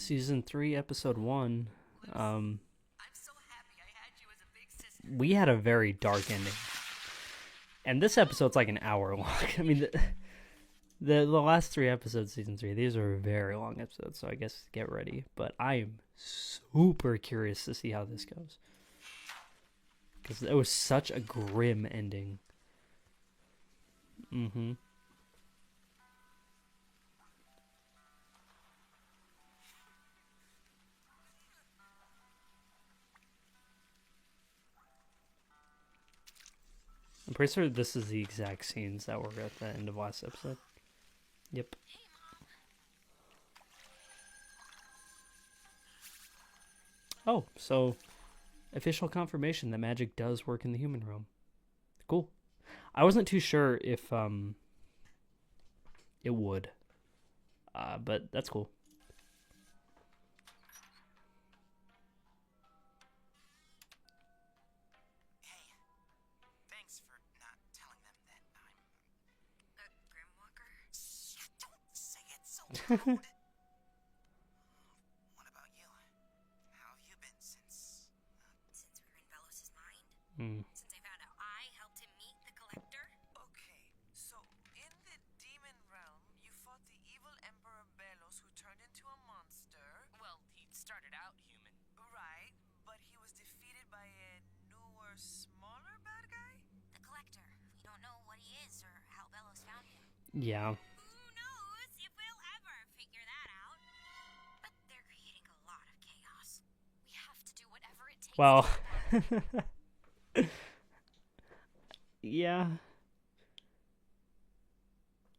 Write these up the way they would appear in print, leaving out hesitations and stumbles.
Season 3, Episode 1. I'm so happy I had you as a big sister. We had a very dark ending. And this episode's like an hour long. I mean, the last 3 episodes, Season 3, these are very long episodes, so I guess get ready. But I am super curious to see how this goes. Because it was such a grim ending. Mm-hmm. I'm pretty sure this is the exact scenes that were at the end of last episode. Yep. Oh, so official confirmation that magic does work in the human realm. Cool. I wasn't too sure if it would. But that's cool. Hey, thanks for not telling them that I'm A Grimwalker? Shit, don't say it so loud. What about you? How have you been since? Since we were in Belos's mind? Hmm. Since I found out I helped him meet the Collector? Okay, so in the demon realm, you fought the evil Emperor Belos who turned into a monster. Well, he started out human. Right, but he was defeated by a newer, smaller bad guy? The Collector. We don't know what he is or how Belos found him. Yeah. Who knows if we'll ever figure that out? But they're creating a lot of chaos. We have to do whatever it takes. Well. to Yeah.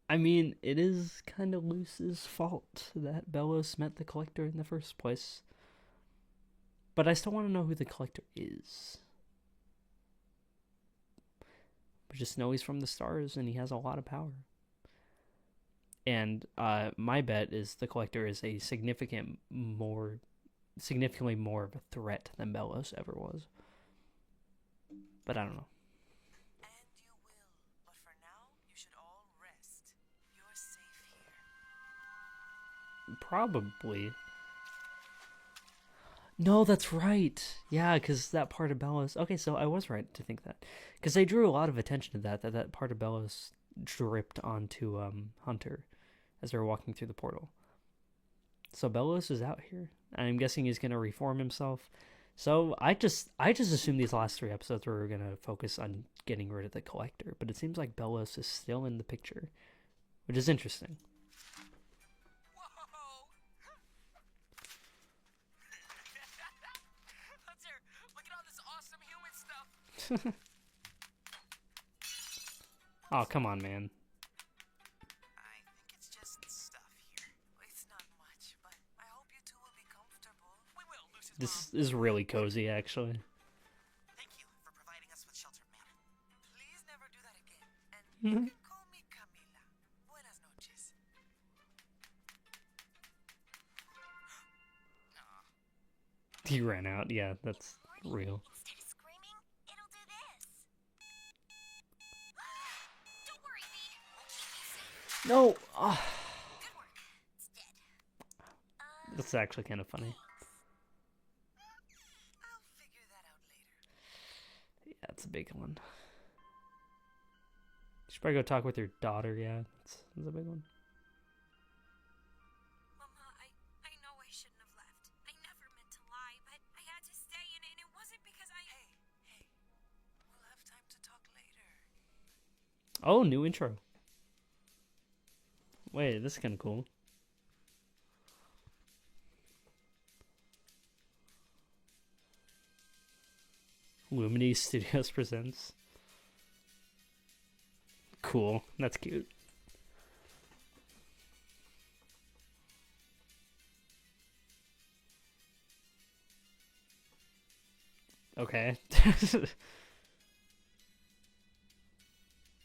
I mean, it is kind of Luce's fault that Belos met the Collector in the first place. But I still want to know who the Collector is. We just know he's from the stars and he has a lot of power. And my bet is the Collector is a significantly more of a threat than Belos ever was. But I don't know. And you will, but for now, you should all rest. You're safe here. Probably. No, that's right. Yeah, because that part of Belos... Okay, so I was right to think that. Because they drew a lot of attention to that part of Belos dripped onto Hunter as they were walking through the portal. So Belos is out here. And I'm guessing he's going to reform himself. So I just assumed these last 3 episodes were going to focus on getting rid of the Collector. But it seems like Belos is still in the picture, which is interesting. Whoa! Hunter, look at all this awesome human stuff. Oh, come on, man. I think it's just stuff here. It's not much, but I hope you two will be comfortable. We will, Lucy's This mom. is really cozy, actually. Thank you for providing us with shelter, man. Please never do that again. And you can call me Camila. Buenas noches. Aw. He ran out. Yeah, that's real. Instead of screaming, it'll do this. Don't worry, V. We'll keep you safe. No. Good work. It's dead. That's actually kind of funny. I'll figure that out later. Yeah, it's a big one. You should probably go talk with your daughter. Yeah, that's a big one. Mama, I know I shouldn't have left. I never meant to lie, but I had to stay, and it wasn't because I... Hey, we'll have time to talk later. Oh, new intro. Wait, this is kind of cool. Lumini Studios presents. Cool. That's cute. Okay.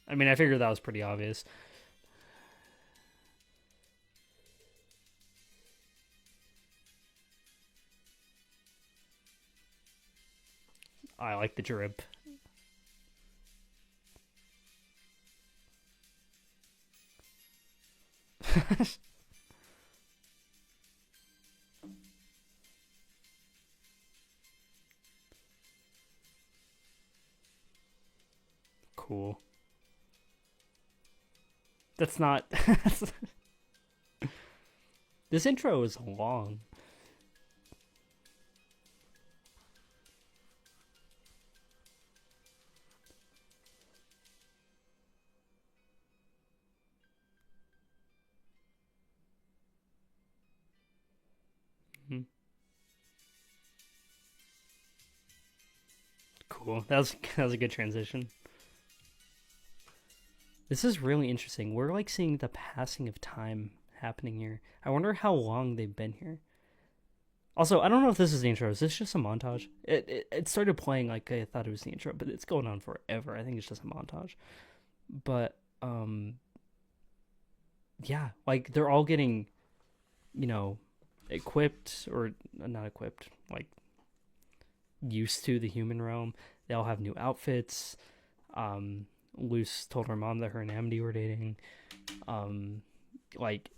I mean, I figured that was pretty obvious. I like the drip. Cool. That's not. This intro is long. Mhm. Cool. That was a good transition. This is really interesting. We're like seeing the passing of time happening here. I wonder how long they've been here. Also, I don't know if this is the intro. Is this just a montage? It started playing like I thought it was the intro, but it's going on forever. I think it's just a montage. But yeah, like they're all getting, equipped or not equipped, like used to the human realm. They all have new outfits. Luce told her mom that her and Amity were dating. Like,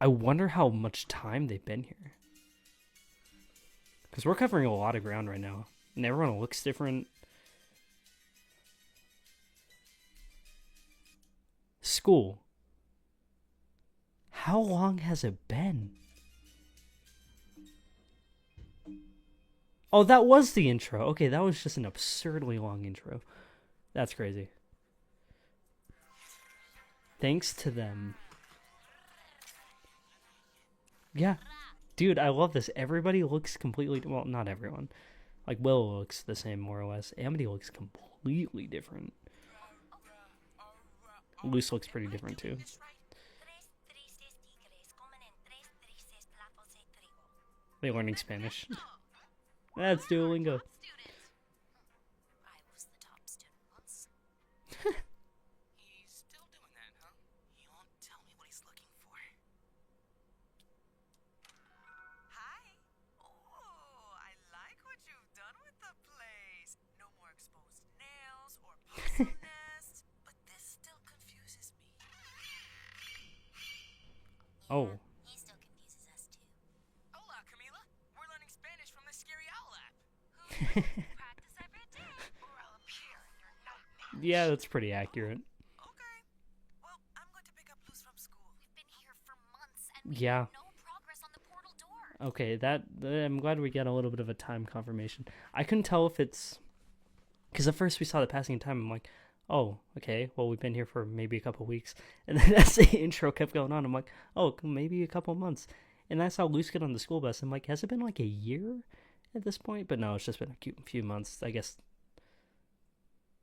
I wonder how much time they've been here. Because we're covering a lot of ground right now. And everyone looks different. School. How long has it been? Oh, that was the intro. Okay, that was just an absurdly long intro. That's crazy. Thanks to them. Yeah. Dude, I love this. Everybody looks completely... Well, not everyone. Like, Will looks the same, more or less. Amity looks completely different. Luce looks pretty different, too. They're learning Spanish. That's Duolingo. I was the top student once. He's still doing that, huh? He won't tell me what he's looking for. Hi. Oh, I like what you've done with the place. No more exposed nails or possum nests, but this still confuses me. Oh. He still confuses us too. Hola, Camila. We're learning Spanish from the Scary Owl app. Practice every day, Or I'll appear in your nightmare. Yeah, that's pretty accurate. Okay. Well, I'm going to pick up Luz from school. We've been here for months and we Yeah. have no progress on the portal door. Okay, I'm glad we got a little bit of a time confirmation. I couldn't tell if it's... Because at first we saw the passing of time, I'm like, oh, okay, well, we've been here for maybe a couple weeks. And then as the intro kept going on, I'm like, oh, maybe a couple months. And I saw Luce get on the school bus. I'm like, has it been like a year at this point? But no, it's just been a few months. I guess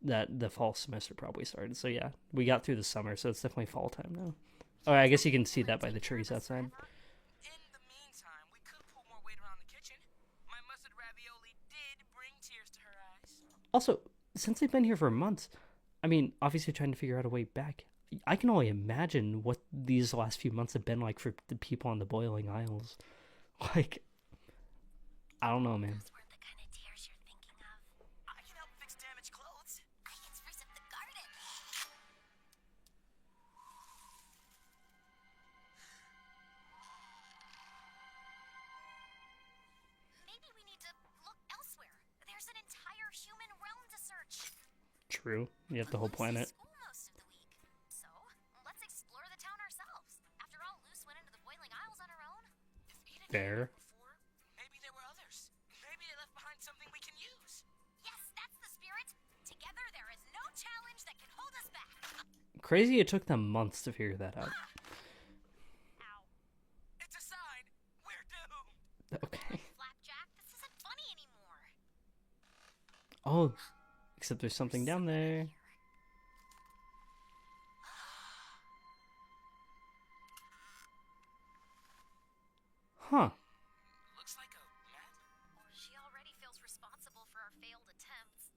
that the fall semester probably started. So yeah, we got through the summer, so it's definitely fall time now. Oh, I guess you can see that by the trees outside. In the meantime, we could pull more weight around the kitchen. My mustard ravioli did bring tears to her eyes. Also, since they've been here for months, I mean, obviously trying to figure out a way back. I can only imagine what these last few months have been like for the people on the Boiling Isles. Like, I don't know, man. Those weren't the kind of tears you're thinking of. I can help fix damaged clothes. I can spruce up the garden. Maybe we need to look elsewhere. There's an entire human realm to search. True. You have the whole Luce is planet. school most of the week. So, let's explore the town ourselves. After all, Luce went into the Boiling Isles on her own. If Eden Fair. came here before, maybe there were others. Maybe they left behind something we can use. Yes, that's the spirit. Together, there is no challenge that can hold us back. Crazy it took them months to figure that out. Ow. It's a sign. We're doomed. Okay. Flapjack, this isn't funny anymore. Oh, except there's something down there. Huh. Looks like a map. She already feels responsible for our failed attempts.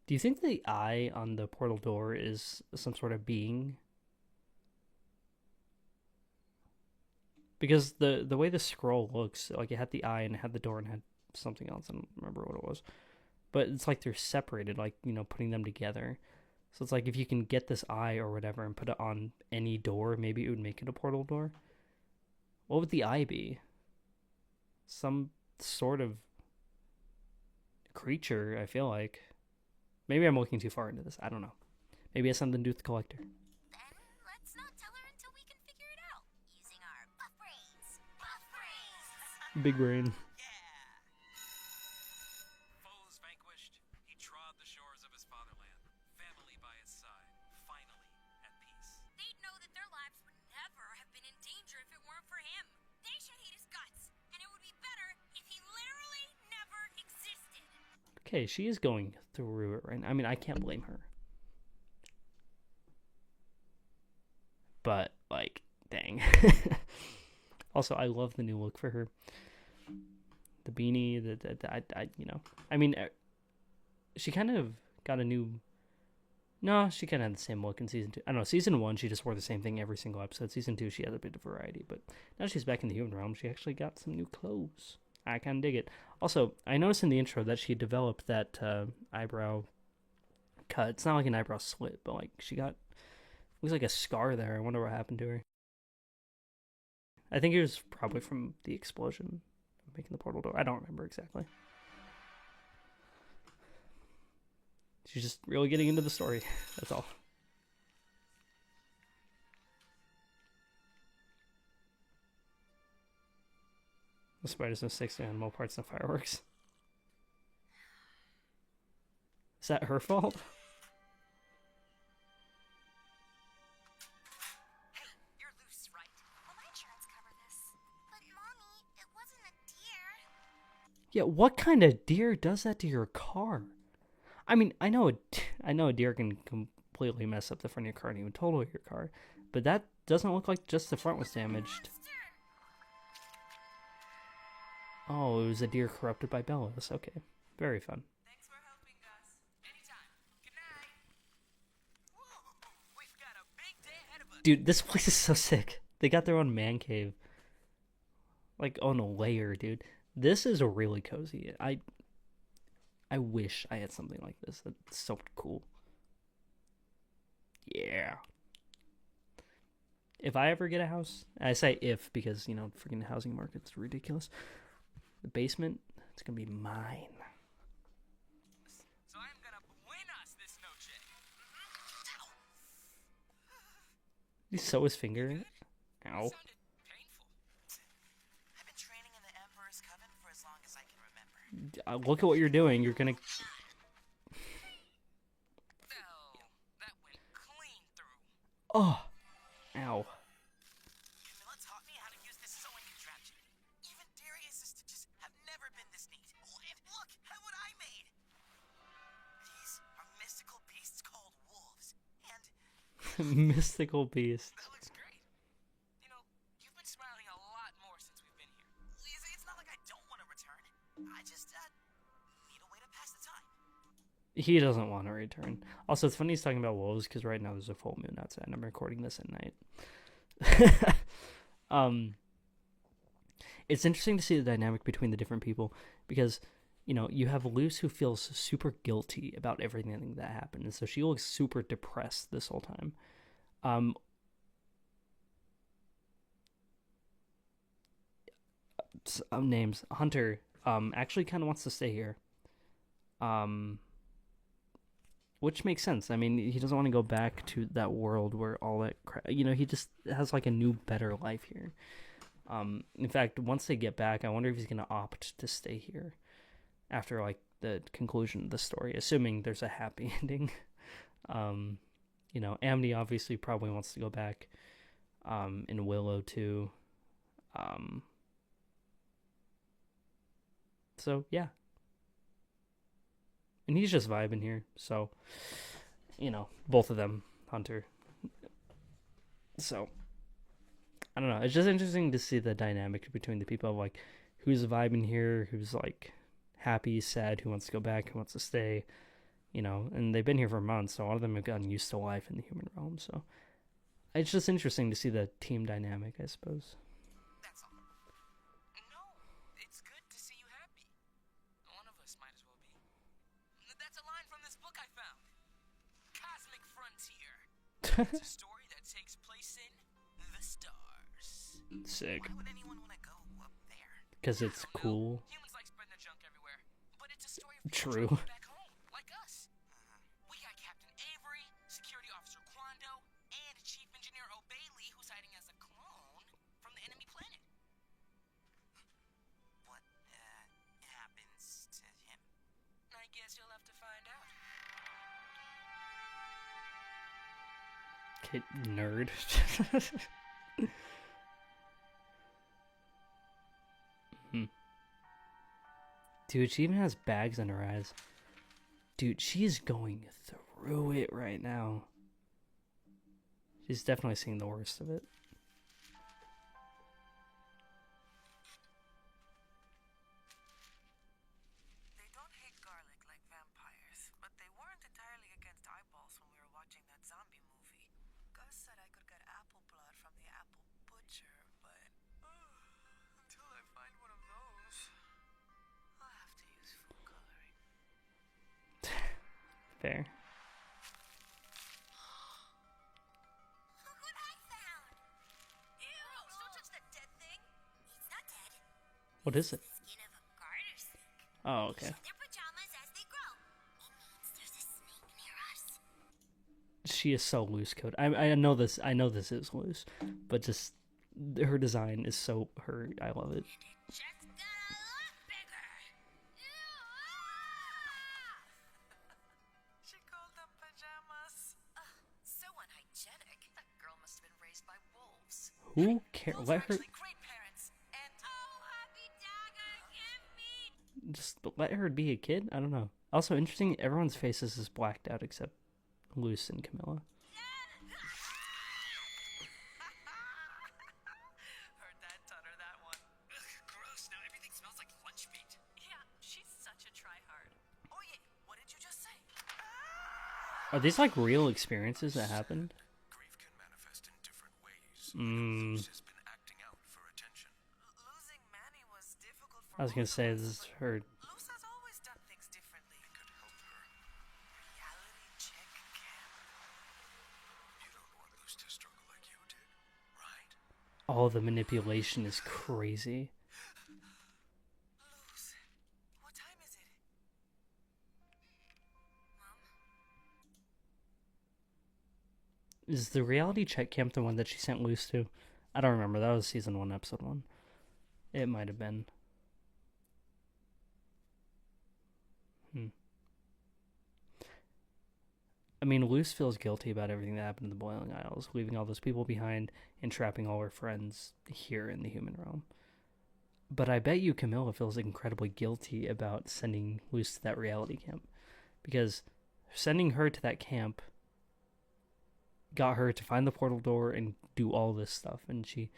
Do you think the eye on the portal door is some sort of being? Because the way the scroll looks, like it had the eye and it had the door and had something else. I don't remember what it was. But it's like they're separated, like, putting them together. So it's like if you can get this eye or whatever and put it on any door, maybe it would make it a portal door. What would the eye be? Some sort of creature, I feel like. Maybe I'm looking too far into this. I don't know. Maybe it has something to do with the collector. Then let's not tell her until we can figure it out using our buff brains. Buff brains! Big brain. Foes vanquished, he trod the shores of his fatherland, family by his side, finally at peace. They'd know that their lives would never have been in danger if it weren't for him. They should hate his guts, and it would be better if he literally never existed. Okay, she is going through it right now. I mean, I can't blame her. But, like, dang. Also, I love the new look for her. The beanie, you know. I mean, she kind of got a new... No, she kind of had the same look in Season 2. I don't know, Season 1, she just wore the same thing every single episode. Season 2, she had a bit of variety. But now she's back in the human realm, she actually got some new clothes. I kind of dig it. Also, I noticed in the intro that she developed that eyebrow cut. It's not like an eyebrow slit, but like she got... Looks like a scar there. I wonder what happened to her. I think it was probably from the explosion making the portal door. I don't remember exactly. She's just really getting into the story. That's all. The spider's mistakes to animal parts and fireworks. Is that her fault? You're loose, right? Will my insurance cover this? But Mommy, it wasn't a deer. Yeah, what kind of deer does that to your car? I mean, I know a deer can completely mess up the front of your car and even total your car, but that doesn't look like just the front was damaged. Oh, it was a deer corrupted by Bellows. Okay, very fun. Thanks for helping us. Anytime. Good night. Whoa, we've got a big day ahead of us. Dude, this place is so sick. They got their own man cave. Like, on a layer, dude. This is really cozy. I wish I had something like this. That's so cool. Yeah. If I ever get a house, I say if because, you know, freaking housing market's ridiculous. The basement, it's gonna be mine. So I'm gonna buenas this noche. Did he sew his finger? Ow. Sounded painful. I've been training in the Emperor's Coven for as long as I can remember. Look at what you're doing. You're gonna... Well, that went clean through. Oh. Ow. Camilla taught me how to use this sewing contraption. Even Darius's stitches have never been this neat. Oh, and look at what I made. These are mystical beasts called wolves. And Mystical beast. That looks great. You know, you've been smiling a lot more since we've been here. it's not like I don't want to return. I just need a way to pass the time. He doesn't want to return. Also, it's funny he's talking about wolves because right now there's a full moon outside and I'm recording this at night. It's interesting to see the dynamic between the different people because, you know, you have Luce who feels super guilty about everything that happened. And so she looks super depressed this whole time. Names. Hunter actually kind of wants to stay here. Which makes sense. I mean, he doesn't want to go back to that world where all that you know, he just has like a new, better life here. In fact, once they get back, I wonder if he's going to opt to stay here after like the conclusion of the story, assuming there's a happy ending. You know, Amity obviously probably wants to go back. In Willow too. So yeah. And he's just vibing here, so, you know, both of them, Hunter. So, I don't know, it's just interesting to see the dynamic between the people, like, who's vibing here, who's, like, happy, sad, who wants to go back, who wants to stay, you know, and they've been here for months, so a lot of them have gotten used to life in the human realm, so, it's just interesting to see the team dynamic, I suppose. That's all. No, it's good to see you happy. One of us might as well be. That's a line from this book I found. Cosmic Frontier. It's a story that takes place in the stars. Sick. Why would anyone want to go up there? Because it's I don't know. cool. Humans like spreading their junk everywhere, but it's a story of True. people back home, like us. Okay, nerd. Hmm. Dude, she even has bags under her eyes. Dude, she's going through it right now. She's definitely seeing the worst of it. They don't hate garlic like vampires, but they weren't entirely against eyeballs when we were watching that zombie movie. Gus said I could get apple blood from the apple butcher, but until I find one of those, I'll have to use food coloring. Fair. Look what I found! Ew! Don't touch that dead thing! It's not dead. What is it? The skin of a garter snake. Oh, okay. Shed their pajamas as they grow. It means there's a snake near us. She is so loose coat. I know this. I know this is loose, but just her design is so her. I love it. It just got a lot bigger. Ew! She called them pajamas. So unhygienic. That girl must have been raised by wolves. Who cares? Those Let are her. actually great parents. And Oh, happy dagger, give me! Just let her be a kid. I don't know. Also interesting. Everyone's faces is blacked out except Luce and Camilla. her dad taught her that one. Gross, now everything smells like lunch meat. Yeah, she's such a tryhard. Oh yeah, what did you just say? Are these like real experiences that happened? Grief can manifest in different ways. Mm. Luce has been acting out for attention. Losing Manny was difficult for I was gonna both say of us, this is but her. Luz has always done things differently. It could help her. Reality check camp. You don't want Luce to struggle like you did, right? All the manipulation is crazy. Luz, what time is it? Is the reality check camp the one that she sent Luce to? I don't remember. That was season 1, episode 1. It might have been. I mean, Luce feels guilty about everything that happened in the Boiling Isles, leaving all those people behind and trapping all her friends here in the human realm. But I bet you Camilla feels incredibly guilty about sending Luce to that reality camp. Because sending her to that camp got her to find the portal door and do all this stuff. And she,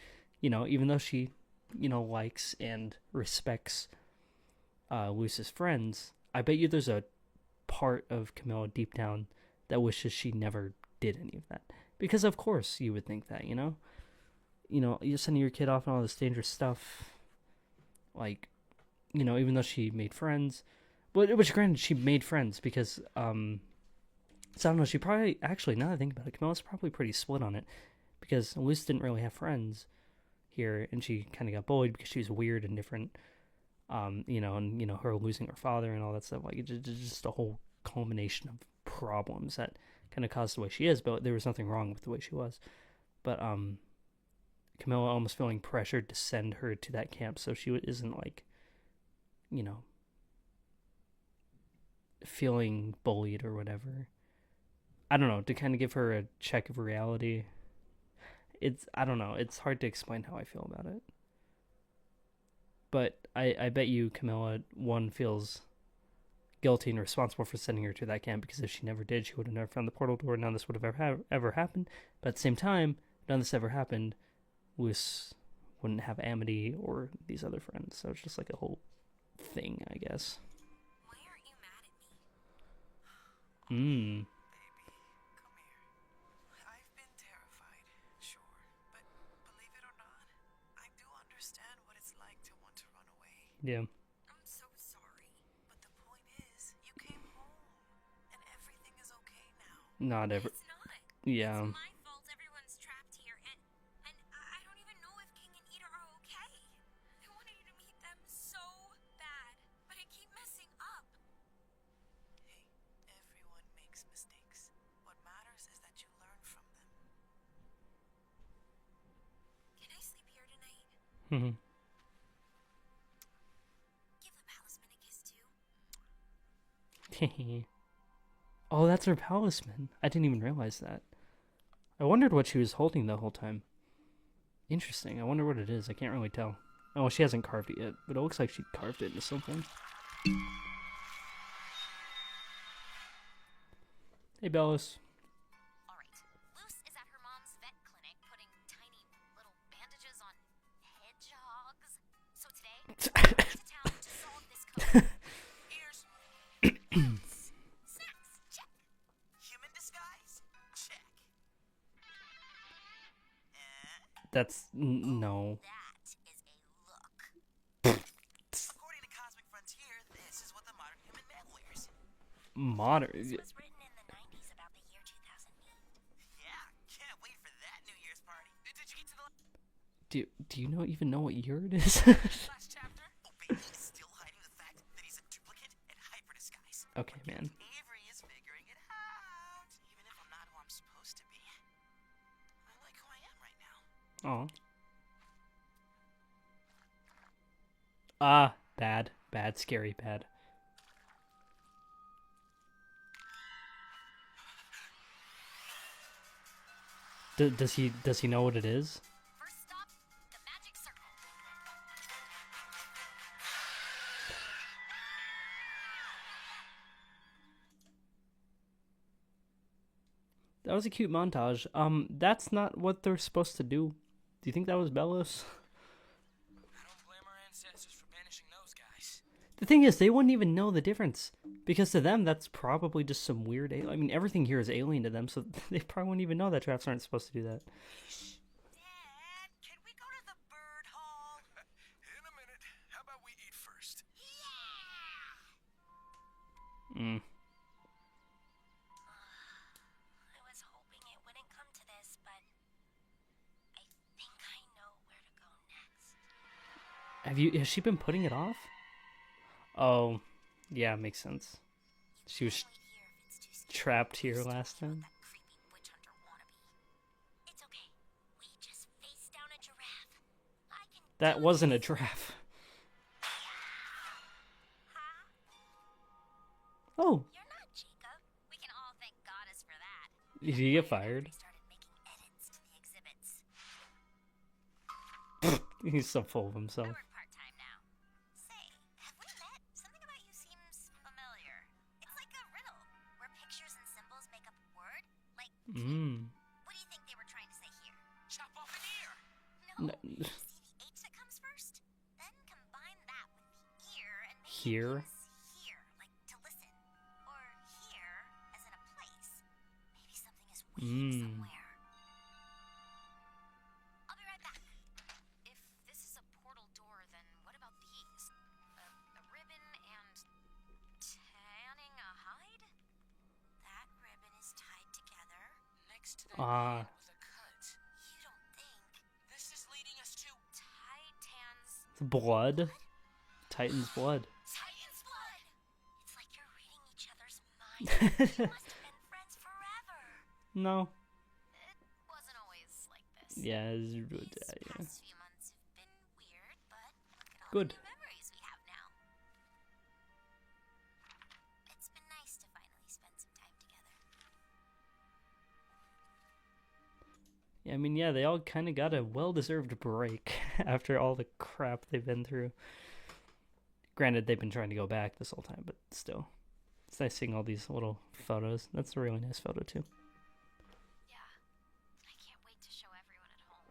even though she, likes and respects Luce's friends, I bet you there's a part of Camilla deep down that wishes she never did any of that. Because of course you would think that, you're sending your kid off on all this dangerous stuff. Like, even though she made friends, which granted she made friends because, so I don't know, she probably, actually, now that I think about it, Camilla's probably pretty split on it because Luce didn't really have friends here and she kind of got bullied because she was weird and different, and, her losing her father and all that stuff, like, it's just a whole culmination of problems that kind of caused the way she is, but there was nothing wrong with the way she was. But Camilla almost feeling pressured to send her to that camp so she isn't like, feeling bullied or whatever. I don't know, to kind of give her a check of reality. I don't know, it's hard to explain how I feel about it. But I bet you Camilla, one, feels guilty and responsible for sending her to that camp because if she never did, she would have never found the portal door. None of this would have ever happened. But at the same time, none of this ever happened. Luce wouldn't have Amity or these other friends. So it's just like a whole thing, I guess. Why aren't you mad at me? Baby, come here. I've been terrified, sure, but believe it or not, I do understand what it's like to want to run away. Yeah. I'm so sorry. But the point is, you came home, and everything is okay now. Not ever. It's not. Yeah. It's my fault everyone's trapped here, and I don't even know if King and Ida are okay. I wanted you to meet them so bad, but I keep messing up. Hey, everyone makes mistakes. What matters is that you learn from them. Can I sleep here tonight? Mhm. Give the palisman a kiss too. Oh, that's her palisman. I didn't even realize that. I wondered what she was holding the whole time. Interesting. I wonder what it is. I can't really tell. Oh, well, she hasn't carved it yet, but it looks like she carved it into something. Hey, Bellis. All right. Luce is at her mom's vet clinic putting tiny little bandages on hedgehogs. So today, we're going to town to solve this code. Ears. Snacks, check. Human disguise? Check. That's no. That is a look. According to Cosmic Frontier, this is what the modern human man wears. Modern. This was written in the 90s about the year 2008. Yeah, can't wait for that New Year's party. Did you get to the Do you even know what year it is? last chapter? Oh, baby, he's still hiding the fact that he's a duplicate and hyper disguise. Okay, man. Avery is figuring it out, even if I'm not who I'm supposed to be. I like who I am right now. Oh. Ah, bad, scary, bad. Does he know what it is? First stop, the magic circle. That was a cute montage. That's not what they're supposed to do. Do you think that was Bellos? I don't blame our ancestors for banishing those guys. The thing is, they wouldn't even know the difference. Because to them, that's probably just some weird I mean, everything here is alien to them, so they probably wouldn't even know that drafts aren't supposed to do that. Dad, can we go to the bird hall? In a minute. How about we eat first? Mm. I was hoping it wouldn't come to this, but I think I know where to go next. Has she been putting it off? Oh, yeah, makes sense. She was Wait here if it's too scary. trapped here Still last hang out time. with that creepy witch hunter wannabe. It's okay. We just faced down a giraffe. I can That do wasn't a this. giraffe. Huh? Oh, You're not Jacob. We can all thank Goddess for that. did he get fired? I started making edits to the exhibits. He's so full of himself. I work part-time now. Say, have we met? Something about you seems familiar. It's like a riddle, where pictures and symbols make up a word. Like, Mm. what do you think they were trying to say here? Chop off an ear. No. No. You see the H that comes first? Then combine that with the ear and make Here? it means here, like to listen. Or here, as in a place. Maybe something is waiting somewhere. I'll be right back. If this is a portal door, then what about these? A ribbon and tanning a hide? That ribbon is tied together. Next to that Ah. man was a cut. You don't think This is leading us to Titan's Blood? Titan's blood. Titan's blood? It's like you're reading each other's minds. You must have been friends forever. No. It wasn't always like this. Yeah, These yeah. past few months have been weird, but look at all Good. the new memories we have now. It's been nice to finally spend some time together. Yeah, I mean, yeah, they all kind of got a well-deserved break after all the crap they've been through. Granted, they've been trying to go back this whole time, but still. It's nice seeing all these little photos. That's a really nice photo, too. Yeah, I can't wait to show everyone at home.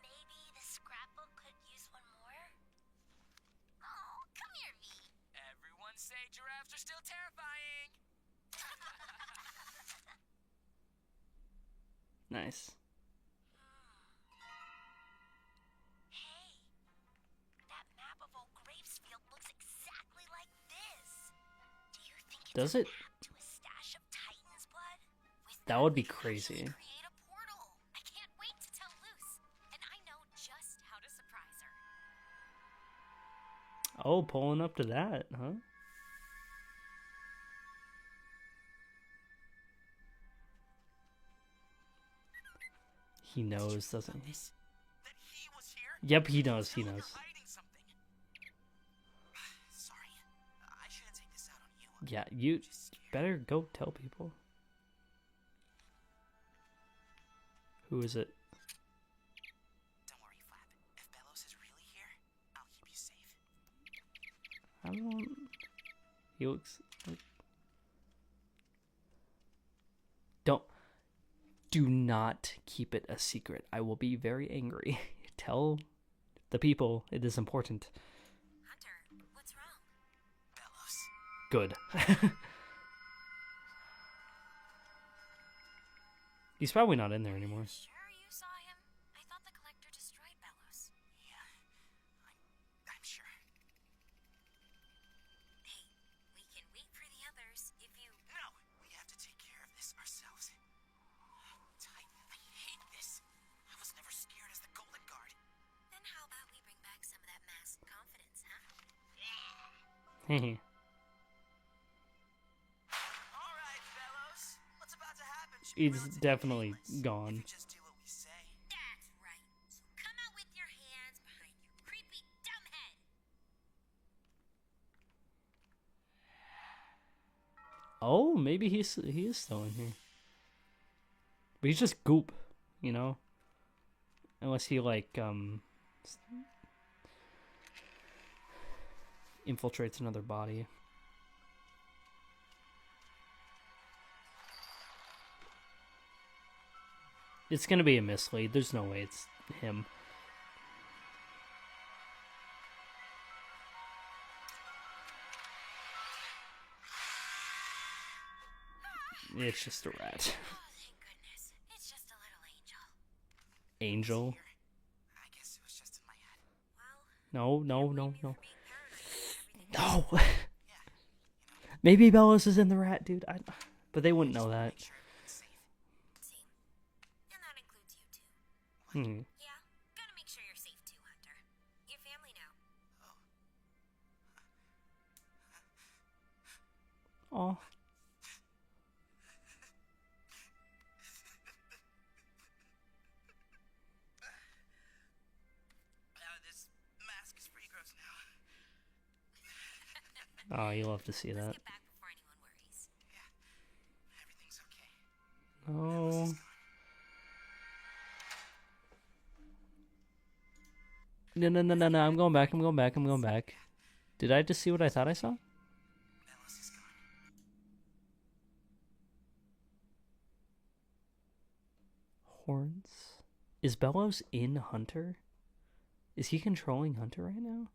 Maybe the scrapbook could use one more? Oh, come here, V. everyone say giraffes are still terrifying. Nice. Hey, that map of Old Gravesfield looks exactly like this. Do you think it's Does a it? map to a stash of Titan's blood? With That would be we could crazy. actually create a portal. I can't wait to tell Luce, and I know just how to surprise her. Oh, pulling up to that, huh? He knows, doesn't he? That he was here? Yep, he knows, he Sounds like knows. you're hiding something. Sorry, I shouldn't take this out on you. Yeah, you better go tell people. Who is it? Don't worry, Flap. If Bellows is really here, I'll keep you safe. I don't. He looks. Don't. Do not keep it a secret. I will be very angry. Tell the people it is important. Hunter, what's wrong? Bellows. Good. He's probably not in there anymore. Sure you saw him? I thought the collector destroyed Bellows. Yeah, I'm sure. Hey, we can wait for the others if you... No, we have to take care of this ourselves. Titan, I hate this. I was never scared as the Golden Guard. Then how about we bring back some of that masked confidence, huh? Hehe. All right, Bellows. What's about to happen? Should be It's relatively definitely painless. gone. If you just do what we say. That's right. So come out with your hands behind your creepy dumb head. Oh, maybe he is still in here. But he's just goop, you know? Unless he like infiltrates another body. It's gonna be a mislead. There's no way it's him. It's just a rat. Oh, thank goodness. It's just a little angel. Angel? I guess it was just in my head. Well, No. being paranoid and everything. No! Maybe Bellows is in the rat, dude. But they wouldn't know that. Make sure everyone's safe. Same. And that includes you too. Hmm. Yeah, gotta make sure you're safe too, Hunter. Your family now. Aw. This mask is pretty gross now. Oh, you love to see Let's that. get back before anyone worries. Everything's okay. Oh. No. I'm going back. Did I just see what I thought I saw? Bellows is gone. Horns. Is Bellows in Hunter? Is he controlling Hunter right now?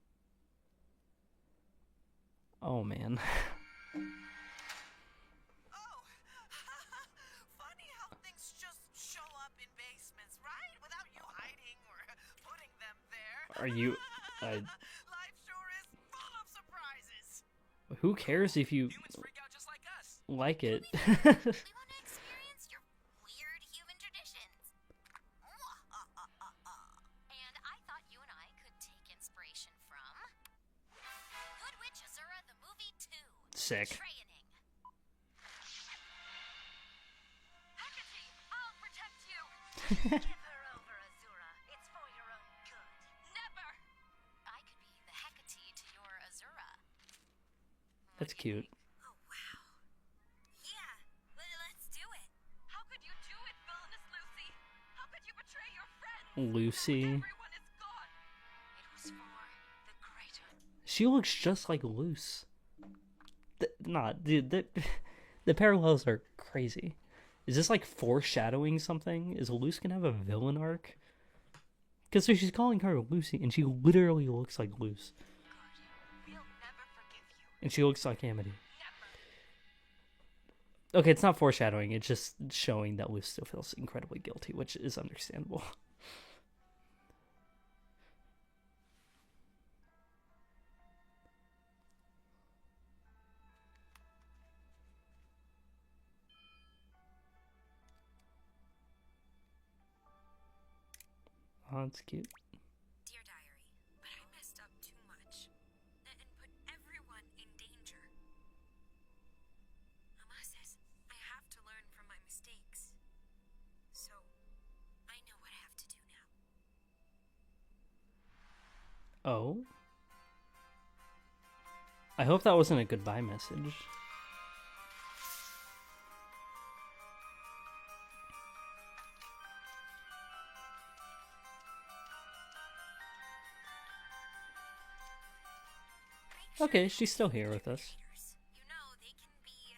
Oh, man. Oh! Funny how things just show up in basements, right? Without you hiding or putting them there. Are you... Life sure is full of surprises. who cares if you Humans freak out just like us. like it? We want to experience your weird human traditions. And I thought you and I could take inspiration from Good Witch Azura the movie 2. Sick. Training. Hecate, I'll protect you. Give her over, Azura. It's for your own good. Never. I could be the Hecate to your Azura. That's cute. Oh, wow. Yeah, let's do it. How could you do it, villainous Lucy? How could you betray your friend? Lucy. Everyone is gone. It was for the greater. She looks just like Luce. Dude, the parallels are crazy. Is this like foreshadowing something? Is Luce gonna have a villain arc? Because so she's calling her Lucy, and she literally looks like Luce. We'll never forgive you. And she looks like Amity. Okay, it's not foreshadowing, it's just showing that Luce still feels incredibly guilty, which is understandable. Oh, that's cute. Dear Diary, but I messed up too much and put everyone in danger. Mama says I have to learn from my mistakes. So, I know what I have to do now. Oh? I hope that wasn't a goodbye message. Okay, she's still here with us. You know, they can be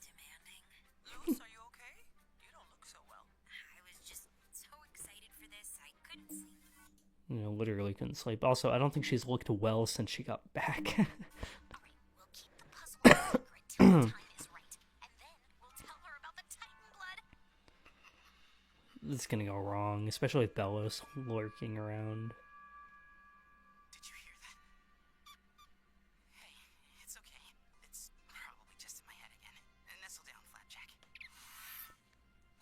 demanding. Luz, are you okay? You don't look so well. I was just so excited for this, I couldn't sleep. You know, literally couldn't sleep. Also, I don't think she's looked well since she got back. Alright, we'll keep the puzzle a secret till the time is right. And then we'll tell her about the Titan blood. This is gonna go wrong, especially with Bellows lurking around. Did you hear that? Hey, it's okay. It's probably just in my head again. Nestle down, Flapjack.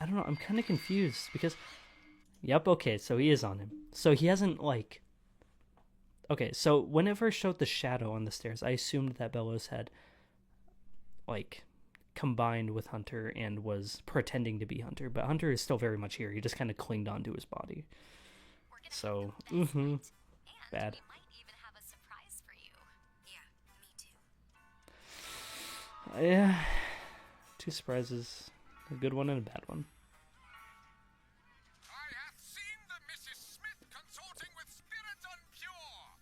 I don't know, I'm kind of confused because... Yep, okay, so he is on him. So he hasn't, like... Okay, so when it first showed the shadow on the stairs, I assumed that Bellows had, like, combined with Hunter and was pretending to be Hunter. But Hunter is still very much here. He just kind of clinged onto his body. We're gonna So, make the best night, bad. And we might even have a surprise for you. Yeah, me too. Yeah, 2 surprises. A good one and a bad one. I have seen the Mrs. Smith consorting with spirits unpure.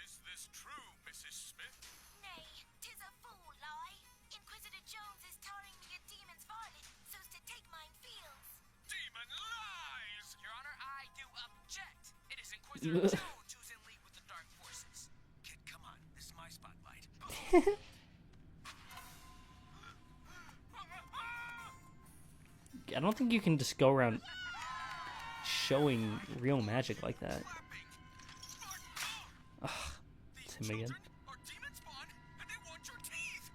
Is this true, Mrs. Smith? Nay, 'tis a fool lie. Inquisitor Jones is tarring me a demon's varlet so's to take mine fields. Demon lies! Your Honor, I do object. It is Inquisitor Jones who's in league with the dark forces. Kid, come on. This is my spotlight. I don't think you can just go around showing real magic like that. Ugh, it's him again. Are demon spawn, and they want your teeth!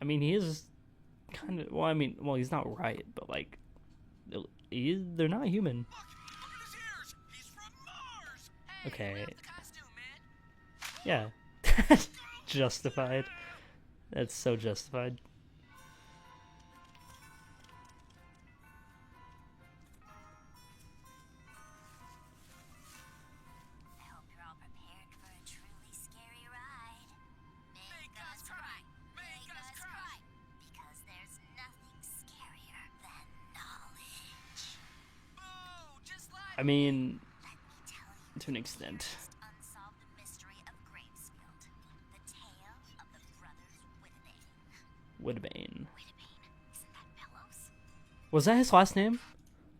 I mean, he is kind of... Well, he's not right, but, like... they're not human. Look at his ears! He's from Mars! Hey, Okay. love the costume, man. Yeah. Justified. That's so justified. I hope you're all prepared for a truly scary ride. Make us cry! Make us cry! Because there's nothing scarier than knowledge. Boo! Just like I mean, Let me tell you to an extent. the unsolved mystery of Gravesfield. The tale of the brothers Whitbane. Woodbane. Whitbane, isn't that Bellows? Was that his last name?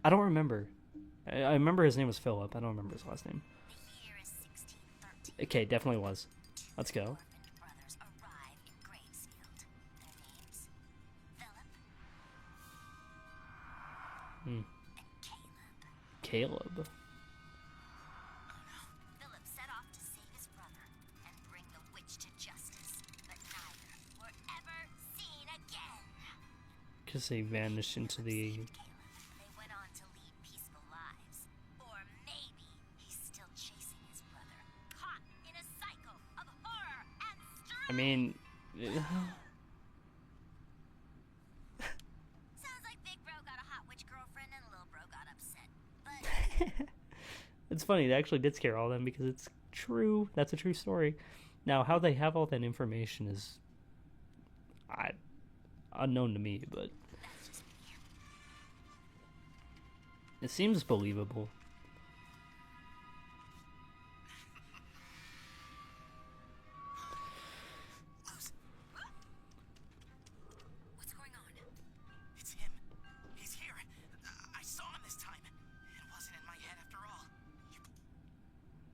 I don't remember. I remember his name was Philip. I don't remember his last name. The year is 1613. Okay, definitely was. Let's go. Orphaned brothers arrive in Gravesfield. Their names? Philip Hmm. and Caleb. Caleb. Philip set off to save his brother and bring the witch to justice, but neither were ever seen again. Because they vanished into the... Caleb, they went on to lead peaceful lives. Or maybe he's still chasing his brother, caught in a cycle of horror and strife. I mean... Sounds like Big Bro got a hot witch girlfriend and Lil Bro got upset. But It's funny, they actually did scare all of them because it's true. That's a true story. Now, how they have all that information is... unknown to me, but... that's just me. It seems believable. What's going on? It's him. He's here. I saw him this time. It wasn't in my head after all.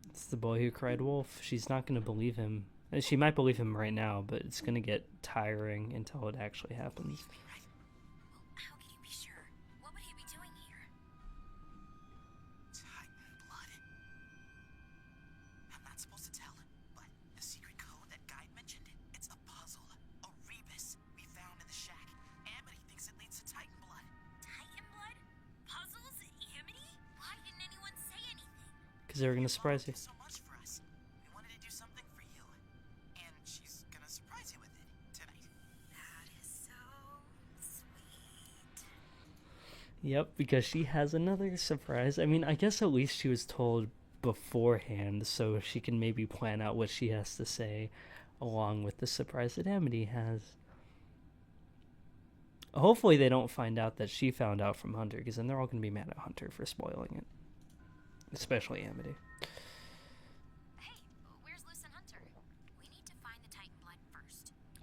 It's the boy who cried wolf. She's not going to believe him. She might believe him right now, but it's going to get tiring until it actually happens. Me, right? Well, how can you be sure? What would he be doing here? Titan blood. I'm not supposed to tell, but the secret code that guide mentioned, it's a puzzle. A rebus we found in the shack. Amity thinks it leads to Titan blood. Titan blood? Puzzles? Amity? Why didn't anyone say anything? Because they were going to surprise you. So much for us. We wanted to do something for you. And she's gonna surprise you with it tonight. That is so sweet. Yep, because she has another surprise. I mean, I guess at least she was told beforehand, so she can maybe plan out what she has to say along with the surprise that Amity has. Hopefully they don't find out that she found out from Hunter, because then they're all going to be mad at Hunter for spoiling it. Especially Amity. Hey, where's Luce and Hunter? We need to find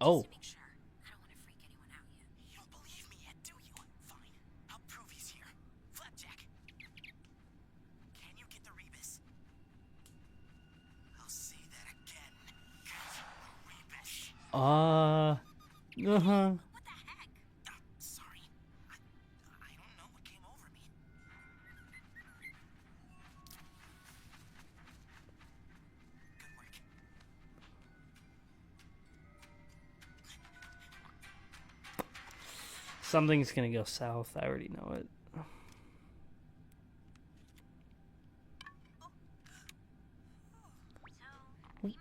Oh. Just to make sure. I don't want to freak anyone out yet. You don't believe me yet, do you? Fine. I'll prove he's here. Flapjack. Can you get the rebus? I'll say that again. Rebus. Uh-huh. What the heck? Sorry. I don't know what came over me. Good work. Something's gonna go south. I already know it.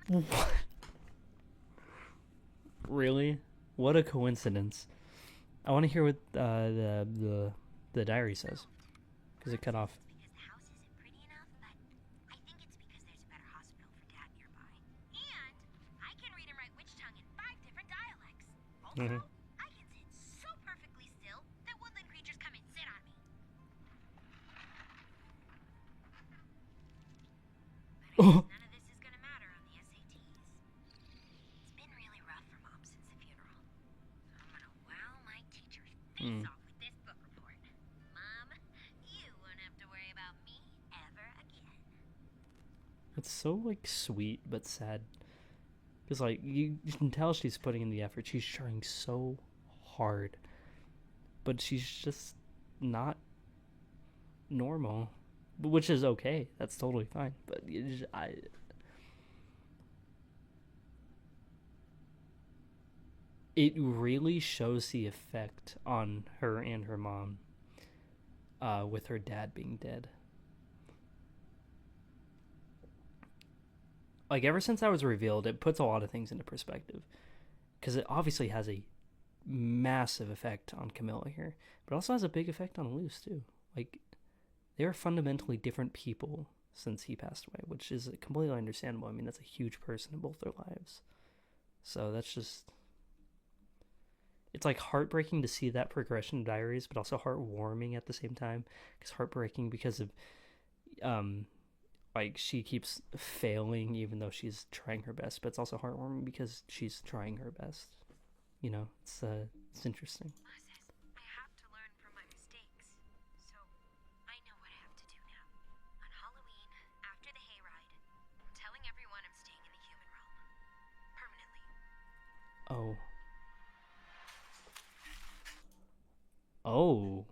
What? Really? What a coincidence. I want to hear what the diary says, because it cut off. Because the house isn't pretty enough, but I think it's because there's a better hospital for Dad nearby. And I can read and write witch tongue in 5 different dialects. Also, I can sit so perfectly still that woodland creatures come and sit on me. But I guess none of this is gonna matter on the SATs. It's been really rough for Mom since the funeral. I'm gonna wow my teacher's face off with this book report. Mom, you won't have to worry about me ever again. It's so like sweet but sad, because like you can tell she's putting in the effort. She's trying so hard, but she's just not normal, which is okay. That's totally fine. But it really shows the effect on her and her mom, with her dad being dead. Like, ever since that was revealed, it puts a lot of things into perspective, because it obviously has a massive effect on Camilla here, but also has a big effect on Luce too. Like, they are fundamentally different people since he passed away, which is completely understandable. I mean, that's a huge person in both their lives. So that's just... It's like heartbreaking to see that progression in Diaries, but also heartwarming at the same time. Because heartbreaking because of, like, she keeps failing even though she's trying her best. But it's also heartwarming because she's trying her best. You know, it's interesting. Ma says I have to learn from my mistakes. So I know what I have to do now. On Halloween, after the hayride, I'm telling everyone I'm staying in the human realm. Permanently. Oh. Oh.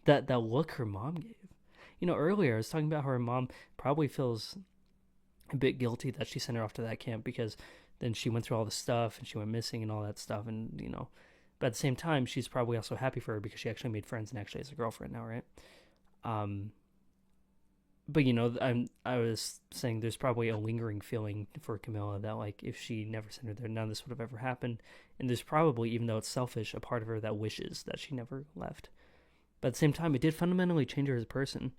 That look her mom gave. You know, earlier I was talking about how her mom probably feels a bit guilty that she sent her off to that camp, because then she went through all the stuff and she went missing and all that stuff, and you know, but at the same time she's probably also happy for her because she actually made friends and actually has a girlfriend now, right? But you know, I was saying there's probably a lingering feeling for Camilla that, like, if she never sent her there, none of this would have ever happened. And there's probably, even though it's selfish, a part of her that wishes that she never left. But at the same time, it did fundamentally change her as a person.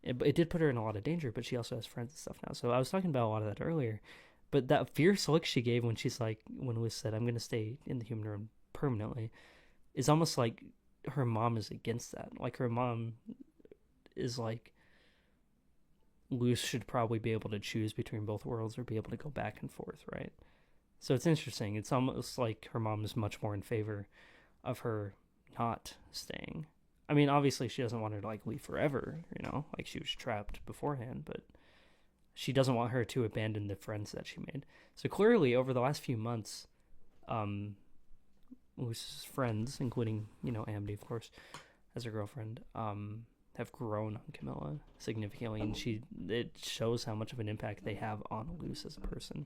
It did put her in a lot of danger, but she also has friends and stuff now. So I was talking about a lot of that earlier. But that fierce look she gave when she's like, when Liz said, I'm going to stay in the human realm permanently, is almost like her mom is against that. Like, her mom is like, Luce should probably be able to choose between both worlds or be able to go back and forth, right? So it's interesting. It's almost like her mom is much more in favor of her not staying. I mean, obviously she doesn't want her to, like, leave forever, you know, like she was trapped beforehand, but she doesn't want her to abandon the friends that she made. So clearly, over the last few months, Luce's friends, including, you know, Amity, of course, as her girlfriend, have grown on Camilla significantly, and it shows how much of an impact they have on Luce as a person.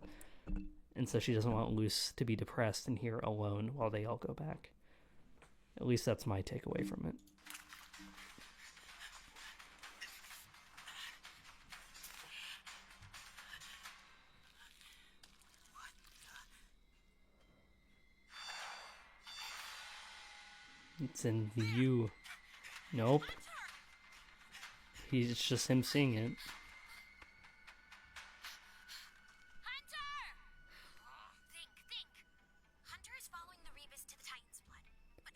And so she doesn't want Luce to be depressed and here alone while they all go back. At least that's my takeaway from it. It's in view. Nope. It's just him seeing it. Hunter! Think. Hunter is following the rebus to the Titan's blood. But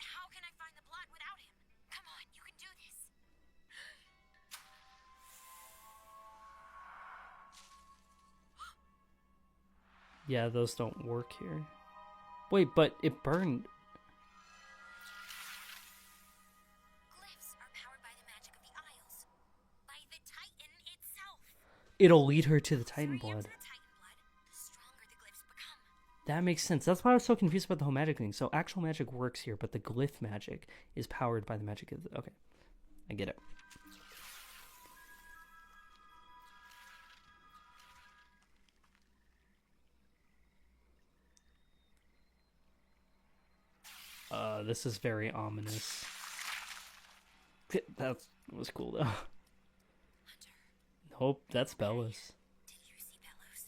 Yeah, those don't work here. Wait, but it burned. Glyphs are powered by the magic of the Isles. By the Titan itself. It'll lead her to the Titan The blood. the Titan blood, the stronger the glyphs become. That makes sense. That's why I was so confused about the whole magic thing. So actual magic works here, but the glyph magic is powered by the magic of the... Okay. I get it. This is very ominous. That was cool, though. Hunter, Nope, that's Bellis. did you see Bellows?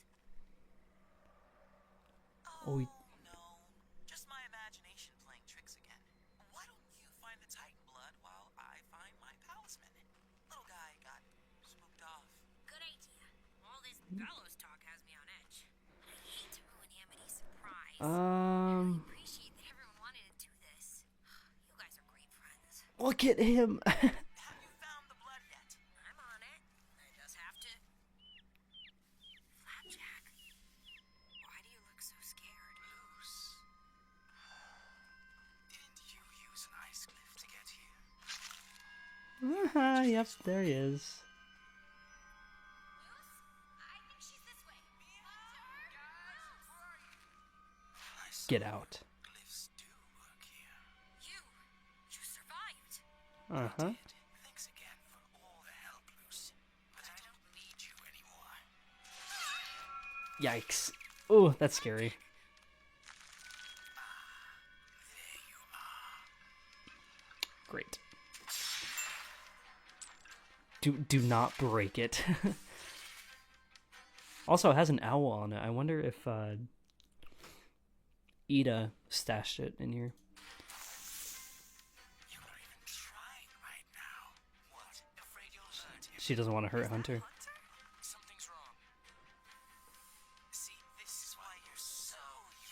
Oh, he- no. Just my imagination playing tricks again. Why don't you find the Titan blood while I find my talisman? Little guy got spooked off. Good idea. All this Bellows talk has me on edge. I hate to ruin Amity's surprise. I appreciate that everyone wanted to do this. You guys are great friends. Look at him! Have you found the blood yet? I'm on it. I just have to. Flapjack, why do you look so scared? Loose. Didn't you use an ice glyph to get here? Yep, there he is. Loose? I think she's this way. I saw Get out. glyphs do work here. You survived. Uh-huh. Thanks again for all the help, Luce. But I don't need you anymore. Yikes. Oh, that's scary. There you are. Great. Do not break it. Also, it has an owl on it. I wonder if Ida stashed it in here. You're not even trying right now. What? Afraid you'll hurt him? She doesn't want to hurt Hunter. Something's wrong. See, this is why you're so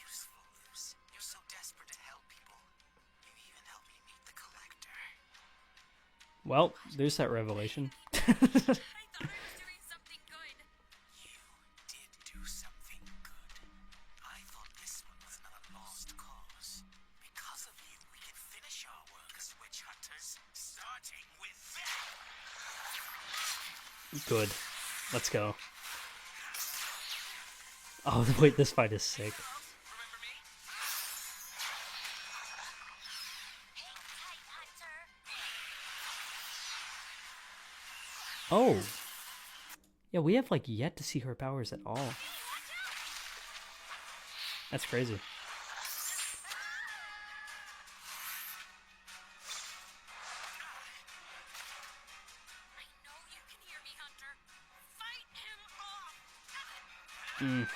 useful, Luce. You're so desperate to help people. You even helped me meet the collector. Well, there's that revelation. I thought I was doing something good. You did do something good. I thought this one was another lost cause. Because of you, we can finish our work as witch hunters, starting with them. Good. Let's go. Oh, wait, this fight is sick. Remember me? Hang tight, Hunter. Oh. Yeah, we have, like, yet to see her powers at all. That's crazy. I know you can hear me, Hunter. Fight him off. Mm.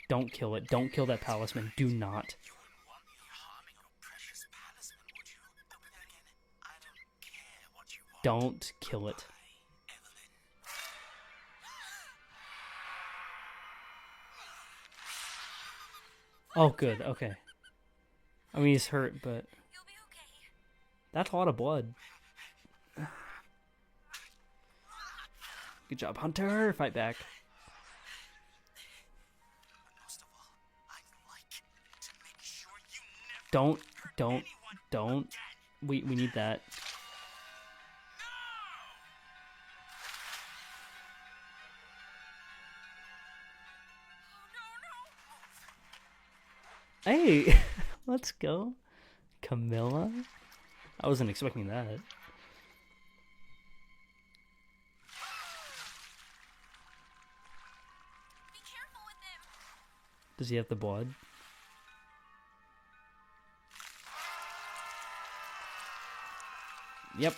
Don't kill it. Don't kill that palisman. Do not. You wouldn't want me harming your precious palisman, would you? But then again, I don't care what you want. Don't kill it. Evelyn. Oh, good. Okay. I mean, he's hurt, but You'll be okay. that's a lot of blood. Good job, Hunter. Fight back. But most of all, I'd like to make sure you never Don't. We need that. Hey, let's go. Camilla? I wasn't expecting that. Be careful with him. Does he have the blood? Yep.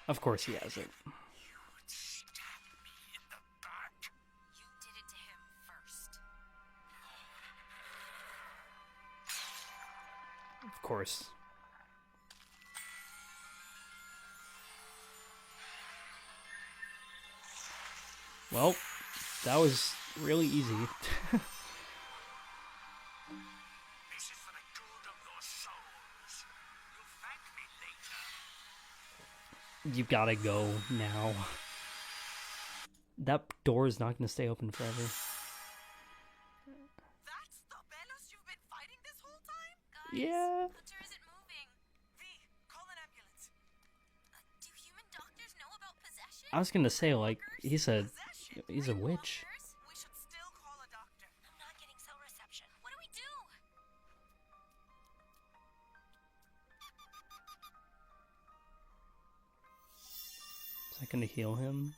Of course he has it. stab me in the back. You did it to him first. Of course. Well, that was really easy. This is for the good of your You gotta go now. That door is not gonna stay open forever. That's the Bellas you've been fighting this whole time? Guys, Yeah. Hunter isn't moving. V, call an ambulance. Do human doctors know about possession? I was gonna say, like, he's a Possession? witch. We should still call a doctor. I'm not getting cell reception. What do we do? Is that gonna heal him?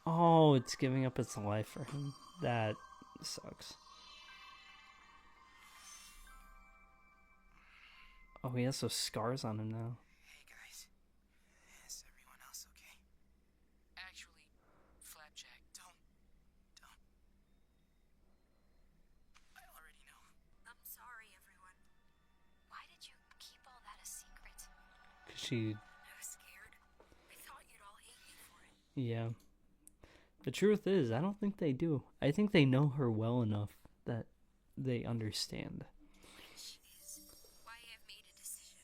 Oh, it's giving up its life for him. That sucks. Oh, he has those scars on him now. Hey guys, is everyone else okay? Actually, Flapjack, Don't. I already know. I'm sorry, everyone. Why did you keep all that a secret? 'Cause she, I was scared. I thought you'd all hate me for it. yeah. The truth is, I don't think they do. I think they know her well enough that they understand. Which is why I've made a decision.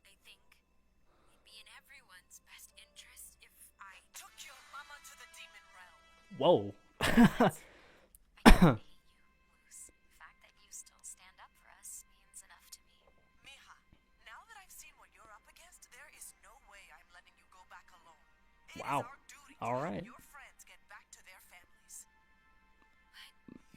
I think it'd be in everyone's best interest if I Took your mama to the demon realm. Whoa. I hate you, Luce. The fact that you still stand up for us means enough to me. Mija, now that I've seen what you're up against, there is no way I'm letting you go back alone. It Wow. is our duty to All help right. your friends get back to their families.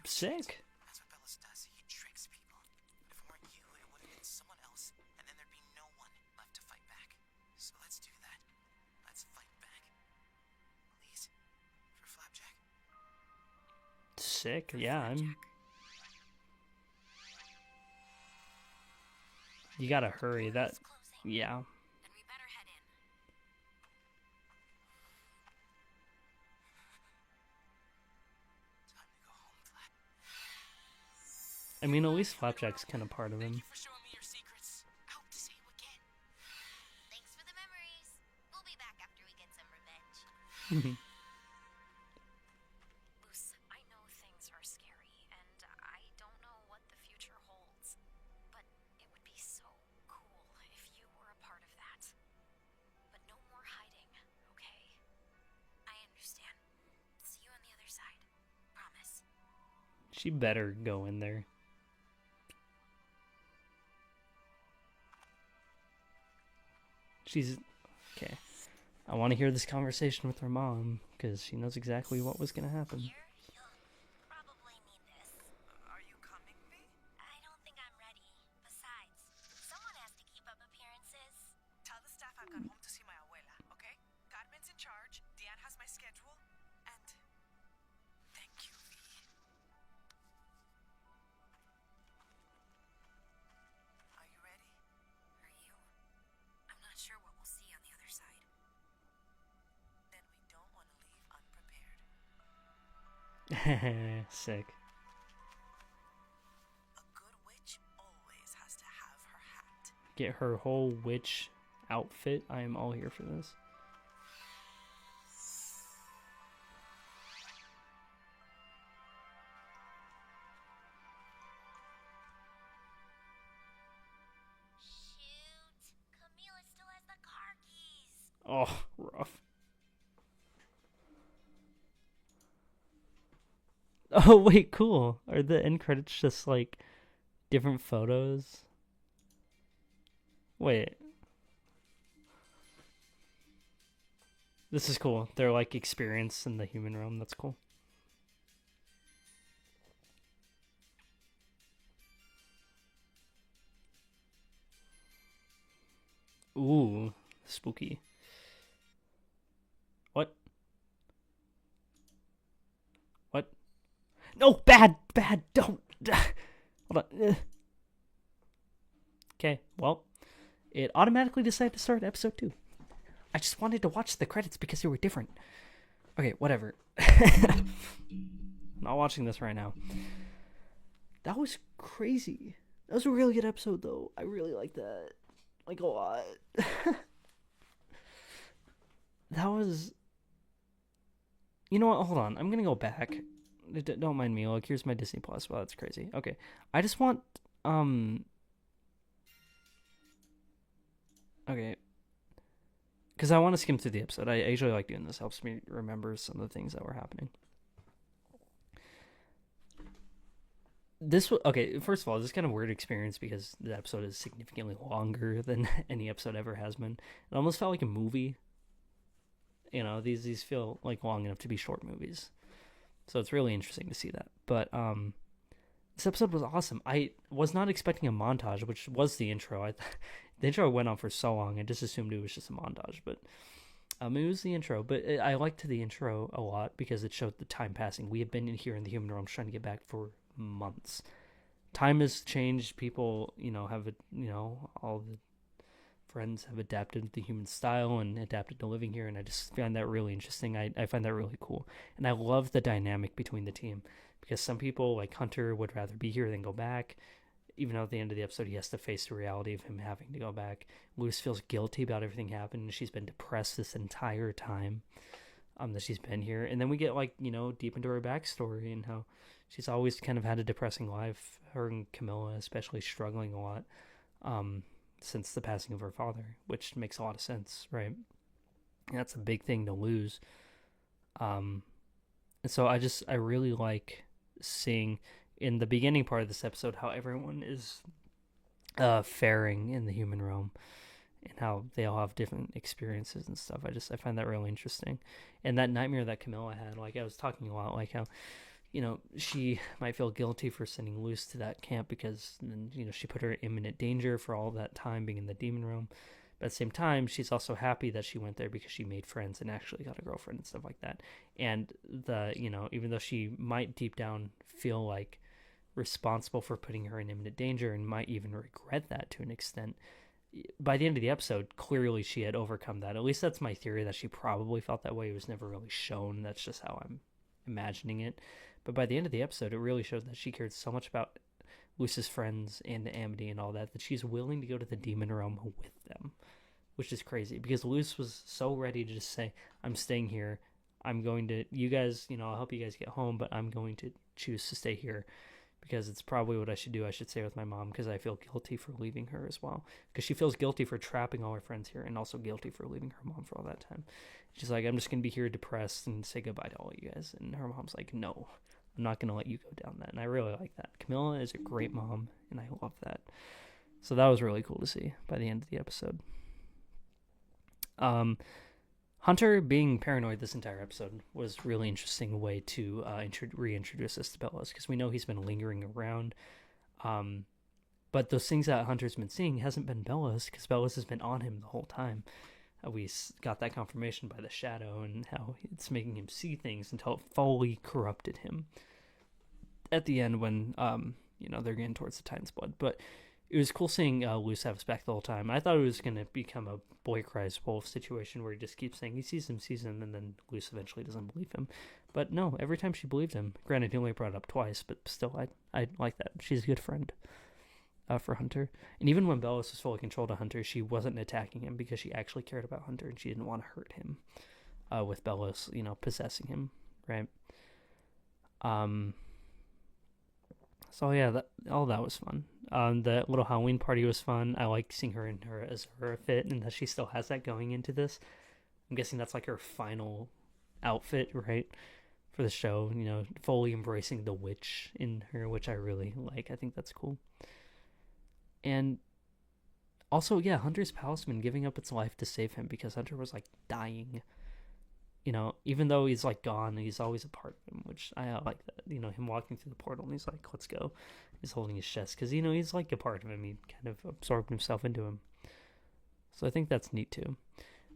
Sick. That's what Bellas does. He tricks people. If it weren't you, it would have been someone else, and then there'd be no one left to fight back. So let's do that. Let's fight back. Please. For Flapjack. Sick. Yeah, I'm. You gotta hurry. That. It's closing. Yeah. Then we better head in. Time to go home, Flap. I mean, at least Flapjack's kind of part of thank him. you for showing me your secrets. I hope to see you again. Thanks for the memories. We'll be back after we get some revenge. Luce, I know things are scary, and I don't know what the future holds. But it would be so cool if you were a part of that. But no more hiding, okay? I understand. See you on the other side. Promise. She better go in there. She's. Okay. I want to hear this conversation with her mom, because she knows exactly what was going to happen. Here, you'll probably need this. Are you coming, V? I don't think I'm ready. Besides, someone has to keep up appearances. Tell the staff I've gone home to see my abuela, okay? Carmen's in charge, Diane has my schedule, and thank you, V. Are you ready? Are you? I'm not sure what we'll see on the other side. Then we don't want to leave unprepared. Sick. A good witch always has to have her hat. Get her whole witch outfit. I am all here for this. Shoot! Camila still has the car keys. Oh, rough. Oh, wait, cool. Are the end credits just like different photos? Wait. This is cool. They're like experience in the human realm. That's cool. Ooh, spooky. What? What? No, bad, don't. Hold on. Okay, well, it automatically decided to start episode 2. I just wanted to watch the credits because they were different. Okay, whatever. I'm not watching this right now. That was crazy. That was a really good episode, though. I really like that. Like, a lot. That was... You know what? Hold on. I'm gonna go back. Don't mind me. Like, here's my Disney Plus. Wow, that's crazy. Okay. I just want Okay, because I want to skim through the episode. I usually like doing this. Helps me remember some of the things that were happening. This was okay. First of all, this is kind of weird experience because the episode is significantly longer than any episode ever has been. It almost felt like a movie. You know, these feel like long enough to be short movies, so it's really interesting to see that. But this episode was awesome. I was not expecting a montage, which was the intro. The intro went on for so long, I just assumed it was just a montage, but it was the intro. But I liked the intro a lot because it showed the time passing. We have been in here in the human realm trying to get back for months. Time has changed. People, have all the friends have adapted to the human style and adapted to living here, and I just find that really interesting. I find that really cool, and I love the dynamic between the team because some people, like Hunter, would rather be here than go back. Even though at the end of the episode he has to face the reality of him having to go back. Luz feels guilty about everything happening. She's been depressed this entire time that she's been here. And then we get, deep into her backstory and how she's always kind of had a depressing life. Her and Camilla especially struggling a lot since the passing of her father, which makes a lot of sense, right? And that's a big thing to lose. And so I really like seeing in the beginning part of this episode how everyone is faring in the human realm and how they all have different experiences and stuff. I find that really interesting. And that nightmare that Camilla had, like I was talking a lot, like how she might feel guilty for sending Luz to that camp because then she put her in imminent danger for all that time being in the demon realm. But at the same time, she's also happy that she went there because she made friends and actually got a girlfriend and stuff like that. And even though she might deep down feel like responsible for putting her in imminent danger and might even regret that to an extent, by the end of the episode, clearly she had overcome that. At least that's my theory, that she probably felt that way. It was never really shown. That's just how I'm imagining it. But by the end of the episode, it really showed that she cared so much about Luz's friends and Amity and all that she's willing to go to the demon realm with them, which is crazy because Luz was so ready to just say, I'm staying here. I'm going to, you guys, I'll help you guys get home, but I'm going to choose to stay here because it's probably what I should do. I should stay with my mom because I feel guilty for leaving her as well. Because she feels guilty for trapping all her friends here and also guilty for leaving her mom for all that time. She's like, I'm just going to be here depressed and say goodbye to all you guys. And her mom's like, no, I'm not going to let you go down that. And I really like that. Camilla is a great mom, and I love that. So that was really cool to see by the end of the episode. Hunter being paranoid this entire episode was really interesting way to reintroduce us to Bellows, because we know he's been lingering around. But those things that Hunter's been seeing hasn't been Bellows, because Bellows has been on him the whole time. We got that confirmation by the shadow and how it's making him see things until it fully corrupted him at the end when they're getting towards the Titan's blood. But it was cool seeing Luz have us back the whole time. I thought it was going to become a boy cries wolf situation where he just keeps saying he sees him, and then Luz eventually doesn't believe him. But no, every time she believed him. Granted, he only brought it up twice, but still, I like that. She's a good friend for Hunter. And even when Bellows was fully controlled of Hunter, she wasn't attacking him because she actually cared about Hunter and she didn't want to hurt him with Bellows, possessing him, right? So yeah, all that was fun. The little Halloween party was fun. I like seeing her in her Azura fit and that she still has that going into this. I'm guessing that's like her final outfit, right? For the show, fully embracing the witch in her, which I really like. I think that's cool. And also, yeah, Hunter's palisman giving up its life to save him because Hunter was like dying. Even though he's like gone, he's always a part of him, which I like that. Him walking through the portal and he's like, let's go. He's holding his chest because, he's like a part of him. He kind of absorbed himself into him. So I think that's neat too.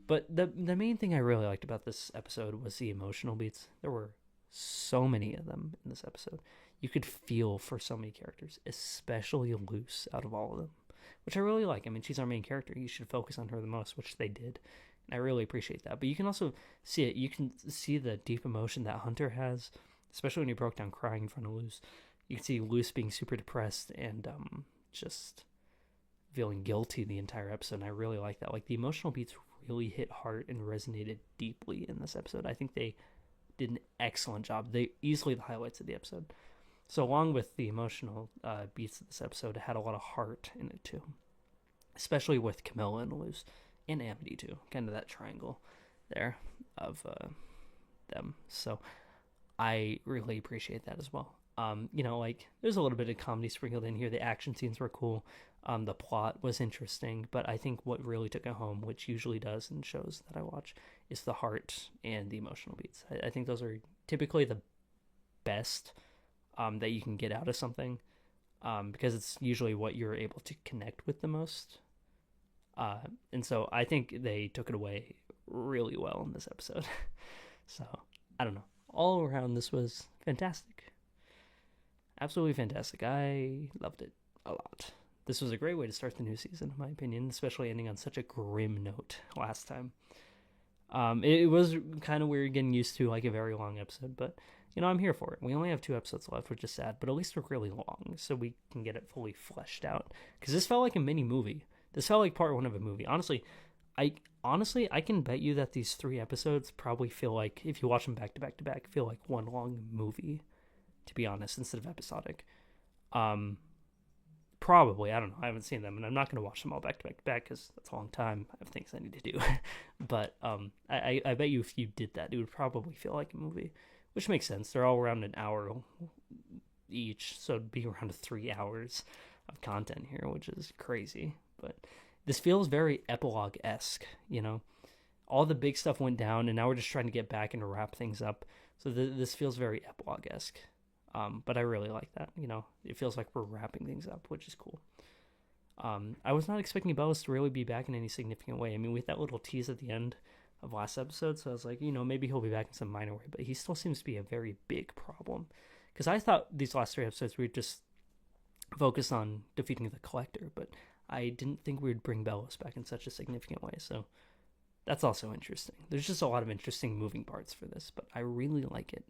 But the main thing I really liked about this episode was the emotional beats. There were so many of them in this episode. You could feel for so many characters, especially Luz out of all of them, which I really like. I mean, she's our main character. You should focus on her the most, which they did. And I really appreciate that. But you can also see it. You can see the deep emotion that Hunter has, especially when he broke down crying in front of Luz. You can see Luz being super depressed and just feeling guilty the entire episode. And I really like that. Like, the emotional beats really hit hard and resonated deeply in this episode. I think they did an excellent job. They easily the highlights of the episode. So along with the emotional beats of this episode, it had a lot of heart in it too, especially with Camilla and Luz and Amity too. Kind of that triangle there of them. So I really appreciate that as well. Like there's a little bit of comedy sprinkled in here. The action scenes were cool. The plot was interesting, but I think what really took it home, which usually does in shows that I watch, is the heart and the emotional beats. I think those are typically the best that you can get out of something, because it's usually what you're able to connect with the most. And so I think they took it away really well in this episode. So I don't know. All around, this was fantastic. Absolutely fantastic. I loved it a lot. This was a great way to start the new season, in my opinion, especially ending on such a grim note last time. It was kind of weird getting used to like a very long episode, but I'm here for it. We only have 2 episodes left, which is sad, but at least they're really long, so we can get it fully fleshed out. Because this felt like a mini movie. This felt like part 1 of a movie. Honestly, I can bet you that these 3 episodes probably feel like, if you watch them back to back to back, feel like one long movie, to be honest, instead of episodic. Probably, I don't know. I haven't seen them, and I'm not going to watch them all back to back to back because that's a long time. I have things I need to do. But I bet you if you did that, it would probably feel like a movie, which makes sense. They're all around an hour each, so it'd be around 3 hours of content here, which is crazy. But this feels very epilogue-esque, All the big stuff went down, and now we're just trying to get back and wrap things up. So this feels very epilogue-esque. But I really like that, It feels like we're wrapping things up, which is cool. I was not expecting Bellis to really be back in any significant way. I mean, with that little tease at the end of last episode, so I was like, maybe he'll be back in some minor way, but he still seems to be a very big problem. Because I thought these last 3 episodes we would just focus on defeating the Collector, but I didn't think we would bring Bellis back in such a significant way, so that's also interesting. There's just a lot of interesting moving parts for this, but I really like it.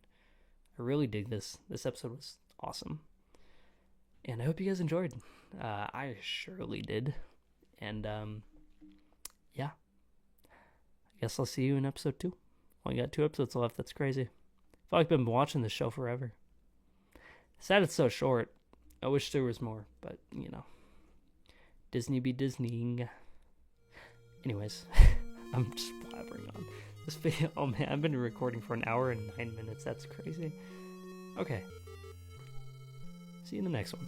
I really dig this. This episode was awesome. And I hope you guys enjoyed. I surely did. And, yeah. I guess I'll see you in episode 2. Only got 2 episodes left. That's crazy. I feel like I've been watching this show forever. Sad it's so short. I wish there was more, but, Disney be Disneying. Anyways, I'm just blabbering on. This video, oh man, I've been recording for 1 hour and 9 minutes. That's crazy. Okay. See you in the next one.